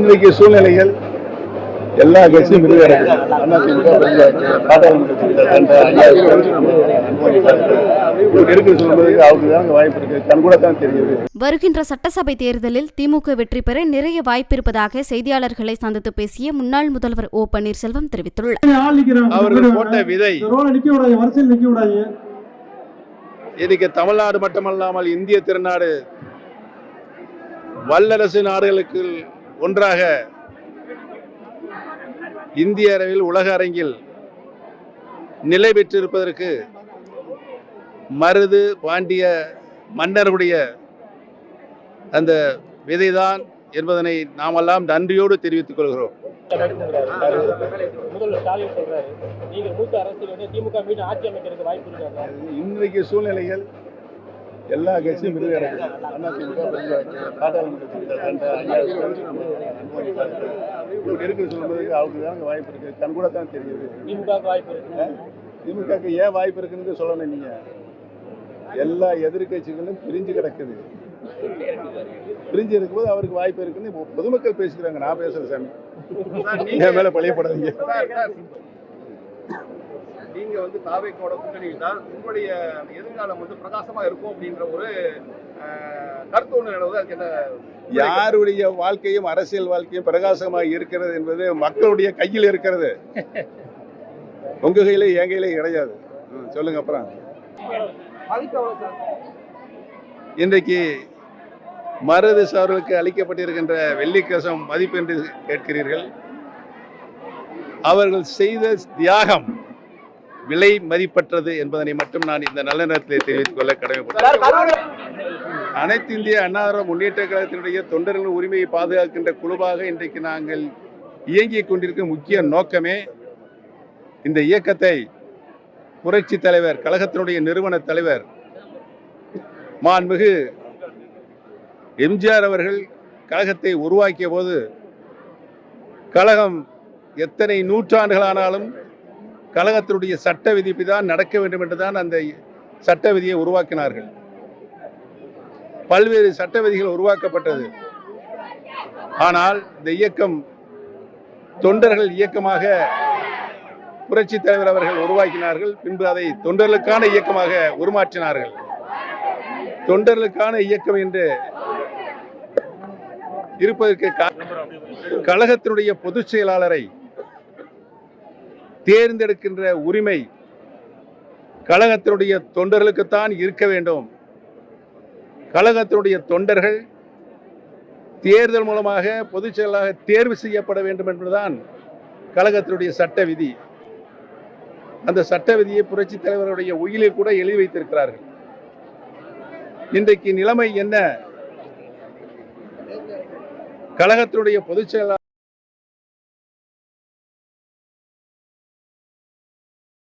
இன்றைக்கு சூழ்நிலைகள் எல்லா கட்சியும் வாய்ப்பு இருக்கு. கண்கூட தான் தெரியுது. வருகின்ற சட்டசபை தேர்தலில் திமுக வெற்றி பெற நிறைய வாய்ப்பு இருப்பதாக செய்தியாளர்களை சந்தித்து பேசிய முன்னாள் முதல்வர் ஓ பன்னீர்செல்வம் தெரிவித்துள்ளார். அவர்கள் போட்ட விதை இன்னைக்கு தமிழ்நாடு மட்டுமல்லாமல் இந்திய திருநாடு வல்லரசு நாடுகளுக்கு ஒன்றாக இந்திய அளவில் உலக அரங்கில் நிலை பெற்றிருப்பதற்கு மருது பாண்டிய மன்னர்களுடைய அந்த விதைதான் என்பதனை நாமெல்லாம் நன்றியோடு தெரிவித்துக் கொள்கிறோம். இன்றைக்கு சூழ்நிலைகள் எல்லா கட்சியும் வாய்ப்பு இருக்கு. கண்கூட தான் தெரியுது. திமுக ஏன் வாய்ப்பு இருக்குன்னு சொல்லணும். நீங்க எல்லா எதிர்கட்சிகளும் பிரிஞ்சு கிடக்குது. பிரிஞ்சு இருக்கும்போது அவருக்கு வாய்ப்பு இருக்குன்னு பொதுமக்கள் பேசிக்கிறாங்க. நான் பேசுறேன் சாமி, என் மேல பழையப்படாதீங்க. நீங்க தாவேக்கோட கூட்டணியில் தான் உங்களுடைய எதிர்காலம் பிரகாசமா இருக்கும் அப்படின்ற ஒரு கருத்து ஒண்ணு நிலவுது. அதுக்கு என்ன? யாருடைய வாழ்க்கையும் அரசியல் வாழ்க்கையும் பிரகாசமாக இருக்கிறது என்பது மக்களுடைய கையில் இருக்கிறது. உங்க கையில என் கையில கிடையாது. சொல்லுங்க. அப்புறம் இன்றைக்கு மருது சார்களுக்கு அளிக்கப்பட்டிருக்கின்ற வெள்ளிக்கசம் மதிப்பு என்று கேட்கிறீர்கள். அவர்கள் செய்த தியாகம் விலை மதிப்பற்றது என்பதனை மட்டும் நான் இந்த நல்ல நேரத்தில் தெரிவித்துக் கொள்ள கடமைப்பட்டேன். அனைத்து இந்திய அண்ணா முன்னேற்ற கழகத்தினுடைய தொண்டர்களின் உரிமையை பாதுகாக்கின்ற குழுவாக இன்றைக்கு நாங்கள் இயங்கிக் கொண்டிருக்கும் முக்கிய நோக்கமே இந்த இயக்கத்தை புரட்சி தலைவர், கழகத்தினுடைய நிறுவன தலைவர் மாண்புமிகு எம்ஜிஆர் அவர்கள் கழகத்தை உருவாக்கிய போது கழகம் எத்தனை நூற்றாண்டுகளானாலும் கழகத்தினுடைய சட்ட விதிப்பு தான் நடக்க வேண்டும் என்றுதான் அந்த சட்ட விதியை உருவாக்கினார்கள். பல்வேறு சட்ட விதிகள் உருவாக்கப்பட்டது. ஆனால் இந்த இயக்கம் தொண்டர்கள் இயக்கமாக புரட்சி தலைவர் அவர்கள் உருவாக்கினார்கள். பின்பு அதை தொண்டர்களுக்கான இயக்கமாக உருமாற்றினார்கள். தொண்டர்களுக்கான இயக்கம் என்று இருப்பதற்கு கழகத்தினுடைய பொதுச் செயலாளரை தேர்ந்தெடுக்கின்ற உரிமை கழகத்தினுடைய தொண்டர்களுக்குத்தான் இருக்க வேண்டும். கழகத்தினுடைய தொண்டர்கள் தேர்தல் மூலமாக பொதுச் செயலாளராக தேர்வு செய்யப்பட வேண்டும் என்பதுதான் கழகத்தினுடைய சட்ட விதி. அந்த சட்ட விதியை புரட்சி தலைவருடைய உயிலில் கூட எழுதி வைத்திருக்கிறார்கள். இன்றைக்கு நிலைமை என்ன? கழகத்தினுடைய பொதுச் செயலாளர்